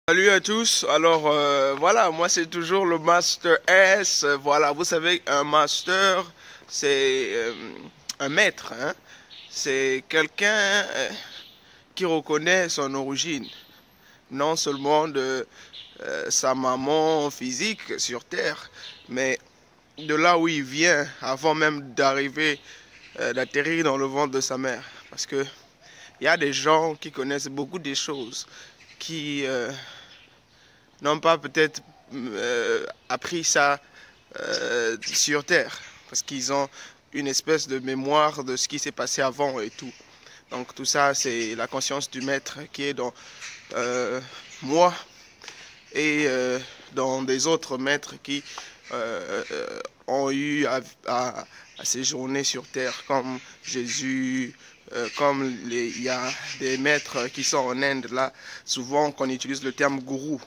Salut à tous, alors voilà, moi c'est toujours le Master S, voilà, vous savez, un Master, c'est un maître, hein? C'est quelqu'un qui reconnaît son origine, non seulement de sa maman physique sur Terre, mais de là où il vient, avant même d'arriver, d'atterrir dans le ventre de sa mère. Parce que il y a des gens qui connaissent beaucoup de choses, qui n'ont pas peut-être appris ça sur Terre, parce qu'ils ont une espèce de mémoire de ce qui s'est passé avant et tout. Donc tout ça, c'est la conscience du maître qui est dans moi et dans des autres maîtres qui ont eu à séjourner sur Terre, comme Jésus, comme il y a des maîtres qui sont en Inde, là, souvent qu'on utilise le terme gourou.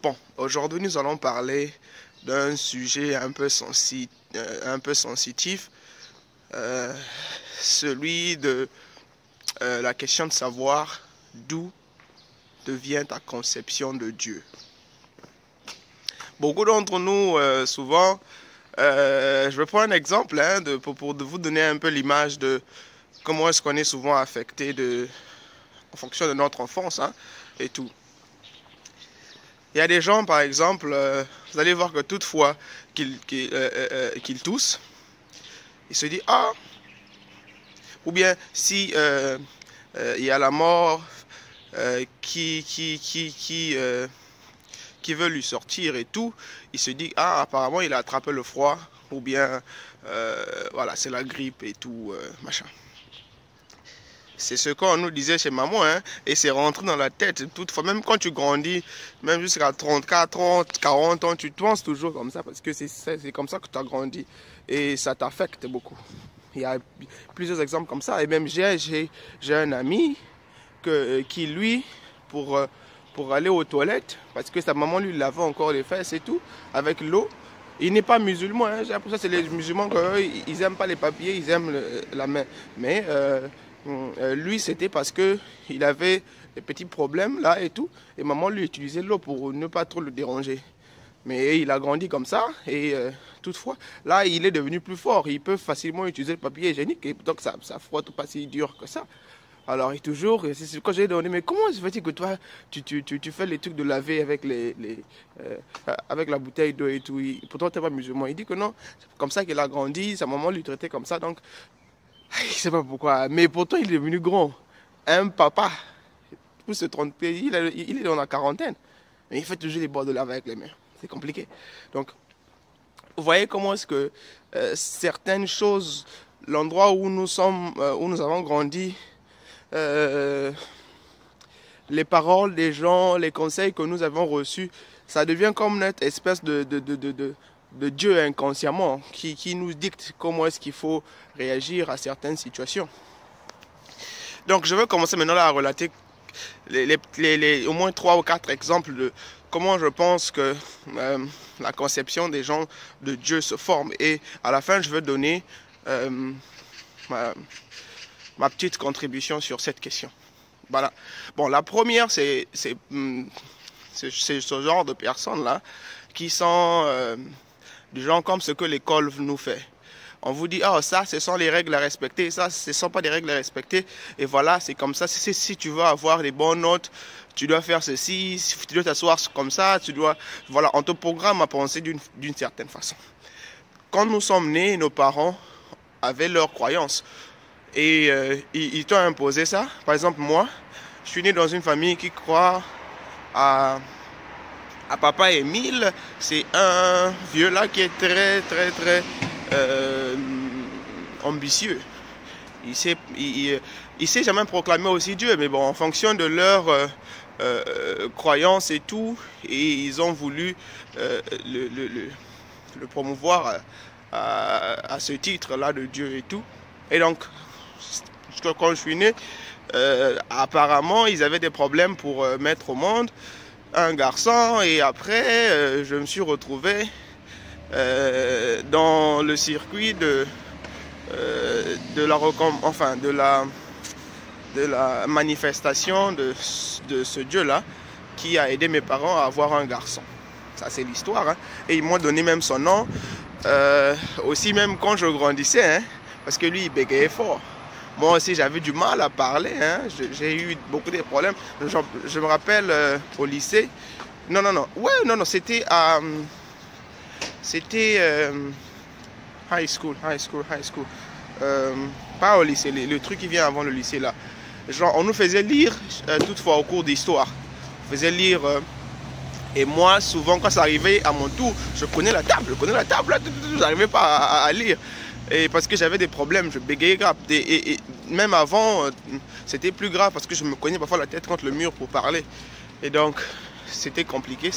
Bon, aujourd'hui nous allons parler d'un sujet un peu sensitif, celui de la question de savoir d'où devient ta conception de Dieu. Beaucoup d'entre nous, souvent, je vais prendre un exemple hein, pour vous donner un peu l'image de comment est-ce qu'on est souvent affecté en fonction de notre enfance hein, et tout. Il y a des gens, par exemple, vous allez voir que toutefois qu'ils toussent, ils se disent « Ah !» Ou bien si il y a la mort qui veut lui sortir et tout, il se dit « Ah, apparemment il a attrapé le froid » ou bien voilà, c'est la grippe et tout, machin. C'est ce qu'on nous disait chez maman, hein, et c'est rentré dans la tête. Toutefois, même quand tu grandis, même jusqu'à 34, 30, 40 ans, tu penses toujours comme ça, parce que c'est comme ça que tu as grandi, et ça t'affecte beaucoup. Il y a plusieurs exemples comme ça, et même j'ai un ami qui lui, pour aller aux toilettes, parce que sa maman lui lavait encore les fesses et tout, avec l'eau, il n'est pas musulman, hein, j'ai l'impression que c'est les musulmans, ils n'aiment pas les papiers, ils aiment la main, mais... lui c'était parce que il avait des petits problèmes là et tout, et maman lui utilisait l'eau pour ne pas trop le déranger, mais il a grandi comme ça et toutefois là il est devenu plus fort, il peut facilement utiliser le papier hygiénique et donc ça frotte pas si dur que ça. Alors, il toujours, c'est ce que j'ai donné, mais comment se fait-il que toi, tu fais les trucs de laver avec avec la bouteille d'eau et tout, pourtant tu n'es pas musulman. Il dit que non, c'est comme ça qu'il a grandi, sa maman lui traitait comme ça, donc je ne sais pas pourquoi, mais pourtant il est devenu grand. Un papa, pour se tromper, il est dans la quarantaine, mais il fait toujours les bords de lave avec les mains. C'est compliqué. Donc, vous voyez comment est-ce que certaines choses, l'endroit où nous sommes, où nous avons grandi, les paroles des gens, les conseils que nous avons reçus, ça devient comme notre espèce de Dieu inconsciemment qui nous dicte comment est-ce qu'il faut réagir à certaines situations. Donc je vais commencer maintenant à relater au moins 3 ou 4 exemples de comment je pense que la conception des gens de Dieu se forme. Et à la fin, je vais donner ma petite contribution sur cette question. Voilà. Bon, la première, c'est ce genre de personnes-là qui sont des gens comme ce que l'école nous fait. On vous dit, oh ça, ce sont les règles à respecter, ça, ce ne sont pas des règles à respecter, et voilà, c'est comme ça. Si tu veux avoir des bonnes notes, tu dois faire ceci, tu dois t'asseoir comme ça, voilà, on te programme à penser d'une certaine façon. Quand nous sommes nés, nos parents avaient leurs croyances, et ils t'ont imposé ça. Par exemple, moi, je suis né dans une famille qui croit à Papa Émile. C'est un vieux là qui est très ambitieux. Il s'est jamais proclamé aussi Dieu, mais bon, en fonction de leur croyances et tout, et ils ont voulu le promouvoir à ce titre-là de Dieu et tout. Et donc, quand je suis né, apparemment, ils avaient des problèmes pour mettre au monde un garçon, et après, je me suis retrouvé dans le circuit de la manifestation de ce Dieu-là, qui a aidé mes parents à avoir un garçon. Ça, c'est l'histoire. Hein. Et ils m'ont donné même son nom. Aussi, même quand je grandissais, hein, parce que lui, il bégayait fort. Moi aussi, j'avais du mal à parler. Hein. J'ai eu beaucoup de problèmes. Je me rappelle au lycée. Non. Ouais, non, c'était à... c'était high school. Pas au lycée, le truc qui vient avant le lycée là. Genre, on nous faisait lire toutefois au cours d'histoire. On faisait lire... et moi, souvent, quand ça arrivait à mon tour, je prenais la table, je n'arrivais pas à lire. Et parce que j'avais des problèmes, je bégayais grave. Et même avant, c'était plus grave parce que je me cognais parfois la tête contre le mur pour parler. Et donc, c'était compliqué.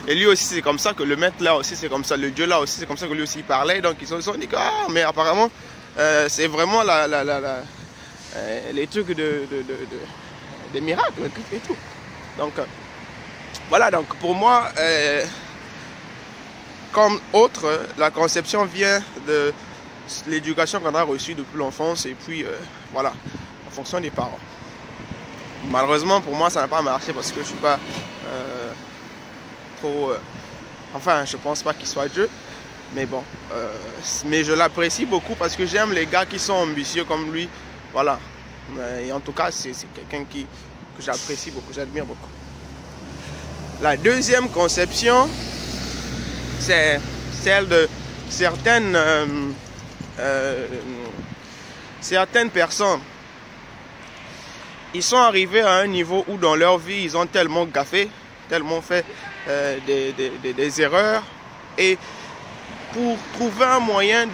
Et lui aussi, c'est comme ça que le maître là aussi, c'est comme ça. Le Dieu là aussi, c'est comme ça que lui aussi il parlait. Donc, ils se sont dit, ah, mais apparemment, c'est vraiment les trucs des miracles et tout. Donc, voilà, donc pour moi, comme autre, la conception vient de l'éducation qu'on a reçue depuis l'enfance et puis voilà, en fonction des parents. Malheureusement pour moi ça n'a pas marché parce que je suis pas trop... enfin je pense pas qu'il soit Dieu, mais bon, mais je l'apprécie beaucoup parce que j'aime les gars qui sont ambitieux comme lui, voilà. Et en tout cas c'est quelqu'un que j'apprécie beaucoup, j'admire beaucoup. La deuxième conception, c'est celle de certaines personnes. Ils sont arrivés à un niveau où dans leur vie, ils ont tellement gaffé, tellement fait des erreurs. Et pour trouver un moyen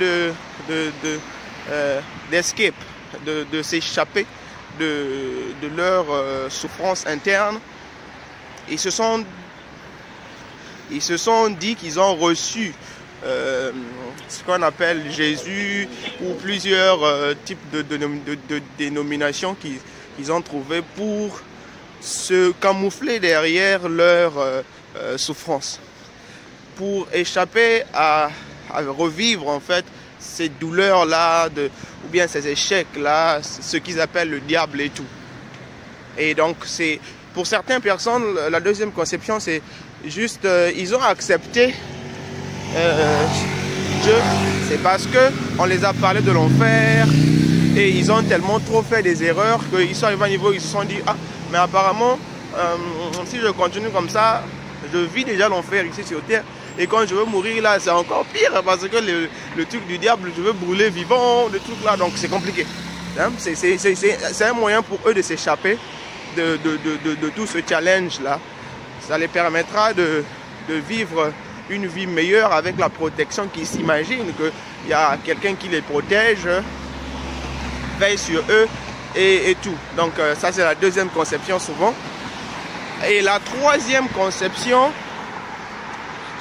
d'escape, de s'échapper de leur souffrance interne, ils se sont dit qu'ils ont reçu ce qu'on appelle Jésus ou plusieurs types de dénominations qu'ils ont trouvées pour se camoufler derrière leur souffrance, pour échapper à revivre en fait ces douleurs-là, ou bien ces échecs-là, ce qu'ils appellent le diable et tout. Et donc c'est... Pour certaines personnes, la deuxième conception, c'est juste, ils ont accepté Dieu. C'est parce qu'on les a parlé de l'enfer et ils ont tellement trop fait des erreurs qu'ils sont arrivés à un niveau où ils se sont dit, ah, mais apparemment, si je continue comme ça, je vis déjà l'enfer ici sur terre. Et quand je veux mourir là, c'est encore pire parce que le truc du diable, je veux brûler vivant, le truc là, donc c'est compliqué. Hein? C'est un moyen pour eux de s'échapper de tout ce challenge-là. Ça les permettra de vivre une vie meilleure avec la protection qu'ils s'imaginent qu'il y a quelqu'un qui les protège, veille sur eux et tout. Donc ça c'est la deuxième conception souvent. Et la troisième conception,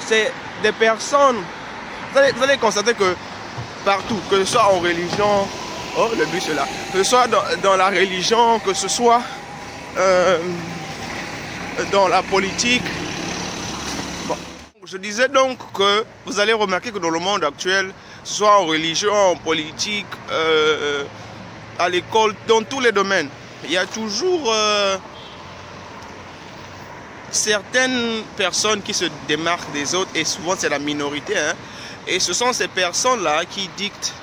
c'est des personnes, vous allez constater que partout, que ce soit en religion, oh le bus est là, que ce soit dans la religion, que ce soit dans la politique. Bon. Je disais donc que vous allez remarquer que dans le monde actuel, soit en religion, en politique, à l'école, dans tous les domaines, il y a toujours certaines personnes qui se démarquent des autres, et souvent c'est la minorité, hein, et ce sont ces personnes-là qui dictent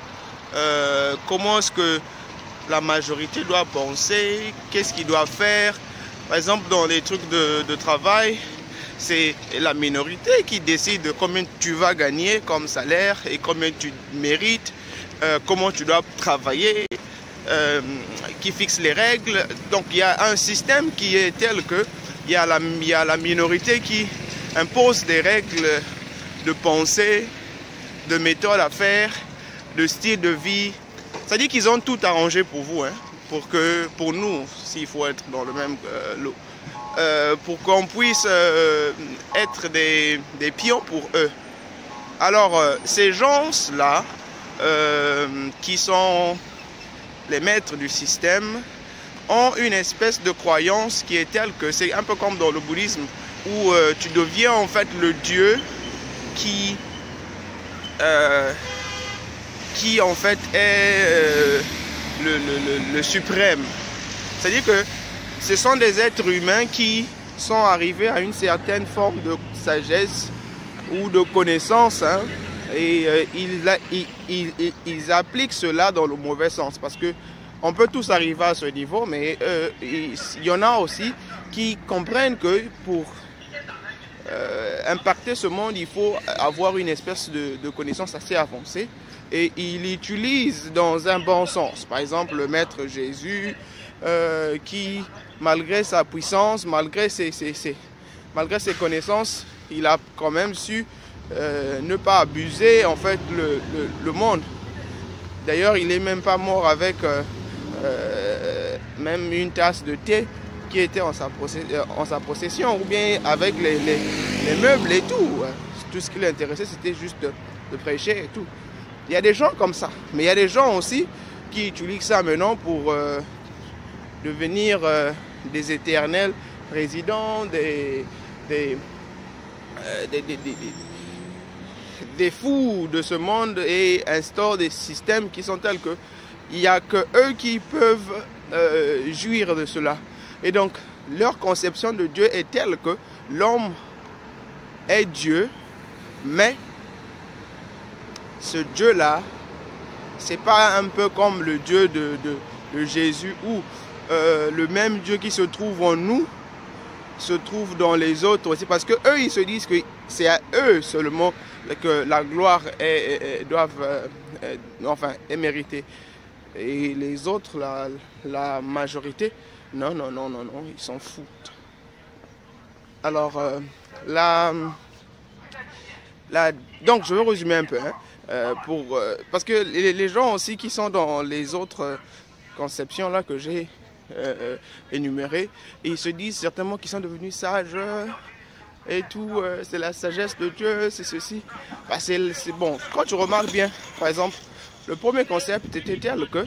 comment est-ce que la majorité doit penser, qu'est-ce qu'il doit faire. Par exemple, dans les trucs de travail, c'est la minorité qui décide de combien tu vas gagner comme salaire et combien tu mérites, comment tu dois travailler, qui fixe les règles. Donc il y a un système qui est tel que il y a la minorité qui impose des règles de pensée, de méthode à faire, de style de vie. C'est-à-dire qu'ils ont tout arrangé pour vous, hein, pour nous, s'il faut être dans le même lot, pour qu'on puisse être des pions pour eux. Alors, ces gens-là, qui sont les maîtres du système, ont une espèce de croyance qui est telle que c'est un peu comme dans le bouddhisme, où tu deviens en fait le Dieu qui en fait est le suprême. C'est-à-dire que ce sont des êtres humains qui sont arrivés à une certaine forme de sagesse ou de connaissance, hein, et ils appliquent cela dans le mauvais sens, parce que on peut tous arriver à ce niveau, mais il y en a aussi qui comprennent que pour impacter ce monde, il faut avoir une espèce de connaissance assez avancée, et ils l'utilisent dans un bon sens. Par exemple, le Maître Jésus, qui, malgré sa puissance, malgré ses connaissances, il a quand même su ne pas abuser en fait le monde. D'ailleurs, il n'est même pas mort avec même une tasse de thé qui était en sa possession, ou bien avec les meubles et tout. Tout ce qui l'intéressait, c'était juste de prêcher et tout. Il y a des gens comme ça, mais il y a des gens aussi qui utilisent ça maintenant pour devenir des éternels présidents, des fous de ce monde, et instaurent des systèmes qui sont tels que il n'y a que eux qui peuvent jouir de cela. Et donc, leur conception de Dieu est telle que l'homme est Dieu, mais ce Dieu-là, c'est pas un peu comme le Dieu de Jésus, où le même Dieu qui se trouve en nous se trouve dans les autres aussi, parce que eux ils se disent que c'est à eux seulement que la gloire est méritée, et les autres, la majorité, non, ils s'en foutent. Alors donc je vais résumer un peu, hein, parce que les gens aussi qui sont dans les autres conceptions là que j'ai énumérées, ils se disent certainement qu'ils sont devenus sages et tout, c'est la sagesse de Dieu, c'est ceci. Bah, c'est bon, quand tu remarques bien, par exemple, le premier concept était tel que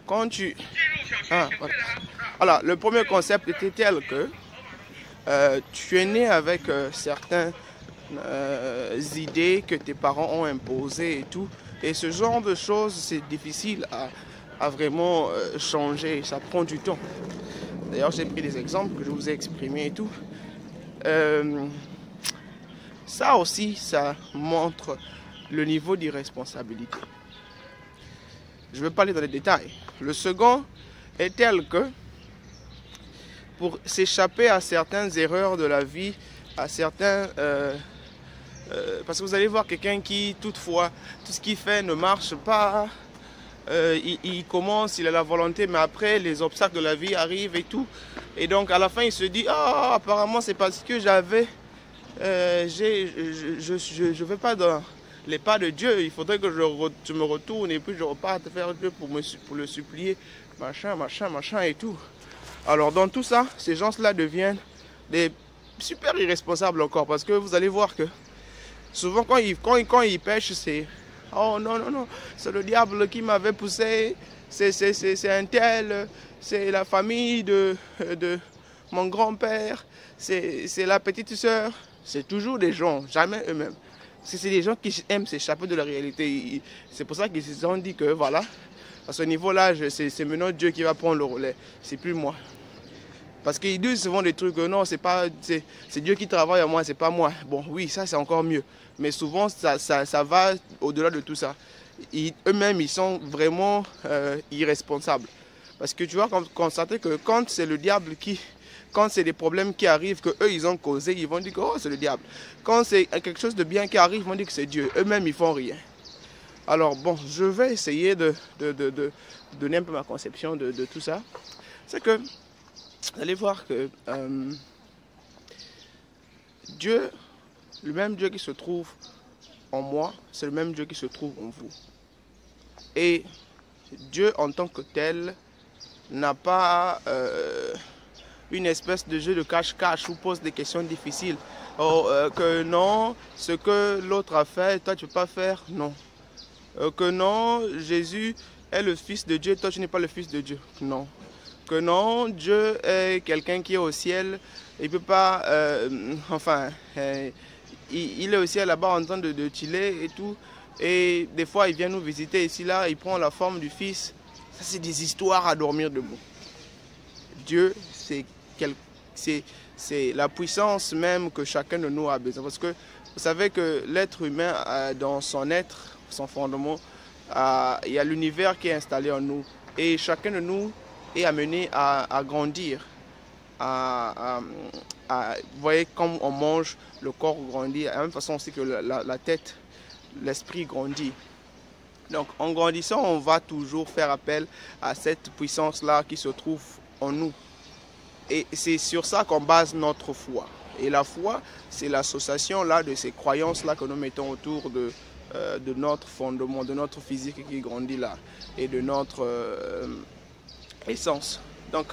quand tu... voilà. Le premier concept était tel que tu es né avec certaines idées que tes parents ont imposées et tout. Et ce genre de choses, c'est difficile à vraiment changer. Ça prend du temps. D'ailleurs, j'ai pris des exemples que je vous ai exprimés et tout. Ça aussi, ça montre le niveau d'irresponsabilité. Je ne vais pas aller dans les détails. Le second est tel que pour s'échapper à certaines erreurs de la vie, à certains... parce que vous allez voir quelqu'un qui, toutefois, tout ce qu'il fait ne marche pas. Il commence, il a la volonté, mais après, les obstacles de la vie arrivent et tout. Et donc, à la fin, il se dit, ah, apparemment, c'est parce que j'avais... je ne vais pas dans les pas de Dieu. Il faudrait que je me retourne et puis je reparte faire Dieu pour le supplier. Machin et tout. Alors, dans tout ça, ces gens-là deviennent des super irresponsables encore. Parce que vous allez voir que souvent, quand ils pêchent, c'est... Oh non, c'est le diable qui m'avait poussé, c'est un tel, c'est la famille de mon grand-père, c'est la petite sœur. C'est toujours des gens, jamais eux-mêmes. C'est des gens qui aiment s'échapper de la réalité. C'est pour ça qu'ils se sont dit que voilà, à ce niveau-là, c'est maintenant Dieu qui va prendre le relais, c'est plus moi. Parce qu'ils disent souvent des trucs, non, c'est Dieu qui travaille à moi, c'est pas moi. Bon, oui, ça c'est encore mieux. Mais souvent, ça va au-delà de tout ça. Eux-mêmes, ils sont vraiment irresponsables. Parce que tu vas constater que quand c'est le diable quand c'est des problèmes qui arrivent, que eux ils ont causé, ils vont dire que oh, c'est le diable. Quand c'est quelque chose de bien qui arrive, ils vont dire que c'est Dieu. Eux-mêmes, ils font rien. Alors bon, je vais essayer de donner un peu ma conception de tout ça. C'est que vous allez voir que Dieu, le même Dieu qui se trouve en moi, c'est le même Dieu qui se trouve en vous. Et Dieu en tant que tel n'a pas une espèce de jeu de cache-cache où pose des questions difficiles. Que non, ce que l'autre a fait, toi tu ne peux pas faire, non. Que non, Jésus est le Fils de Dieu, toi tu n'es pas le Fils de Dieu, non. Que non, Dieu est quelqu'un qui est au ciel, il ne peut pas, il est au ciel là-bas en train de chiller et tout. Et des fois, il vient nous visiter ici, là, il prend la forme du Fils. Ça, c'est des histoires à dormir debout. Dieu, c'est la puissance même que chacun de nous a besoin. Parce que vous savez que l'être humain, dans son être, son fondement, il y a l'univers qui est installé en nous. Et chacun de nous est amené à grandir. Vous voyez, comme on mange, le corps grandit. De la même façon aussi que la tête, l'esprit grandit. Donc en grandissant, on va toujours faire appel à cette puissance-là qui se trouve en nous. Et c'est sur ça qu'on base notre foi. Et la foi, c'est l'association là de ces croyances-là que nous mettons autour de notre fondement, de notre physique qui grandit là, et de notre essence. Donc,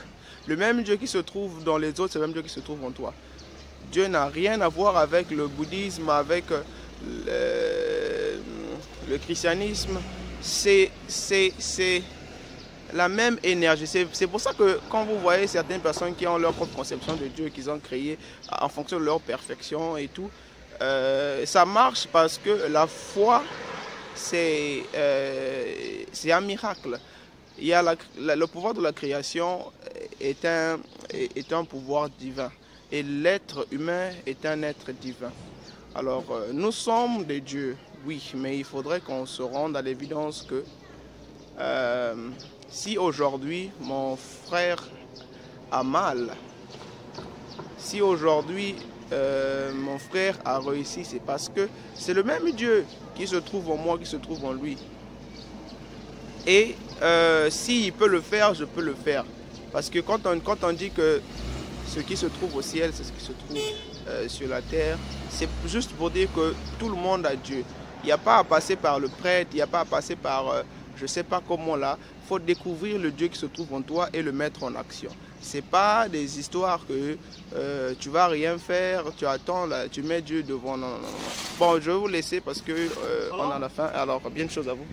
le même Dieu qui se trouve dans les autres, c'est le même Dieu qui se trouve en toi. Dieu n'a rien à voir avec le bouddhisme, avec le christianisme. C'est la même énergie. C'est pour ça que quand vous voyez certaines personnes qui ont leur propre conception de Dieu, qu'ils ont créé en fonction de leur perfection et tout, ça marche parce que la foi, c'est un miracle. Il y a le pouvoir de la création est un pouvoir divin. Et l'être humain est un être divin. Alors, nous sommes des dieux, oui, mais il faudrait qu'on se rende à l'évidence que si aujourd'hui mon frère a mal, si aujourd'hui mon frère a réussi, c'est parce que c'est le même Dieu qui se trouve en moi, qui se trouve en lui. Et s'il peut le faire, je peux le faire. Parce que quand on dit que ce qui se trouve au ciel, c'est ce qui se trouve sur la terre, c'est juste pour dire que tout le monde a Dieu. Il n'y a pas à passer par le prêtre, il n'y a pas à passer par je ne sais pas comment là. Il faut découvrir le Dieu qui se trouve en toi et le mettre en action. Ce n'est pas des histoires que tu vas rien faire, tu attends, là, tu mets Dieu devant. Non, non, non. Bon, je vais vous laisser parce qu'on a la fin. Alors, bien de choses à vous.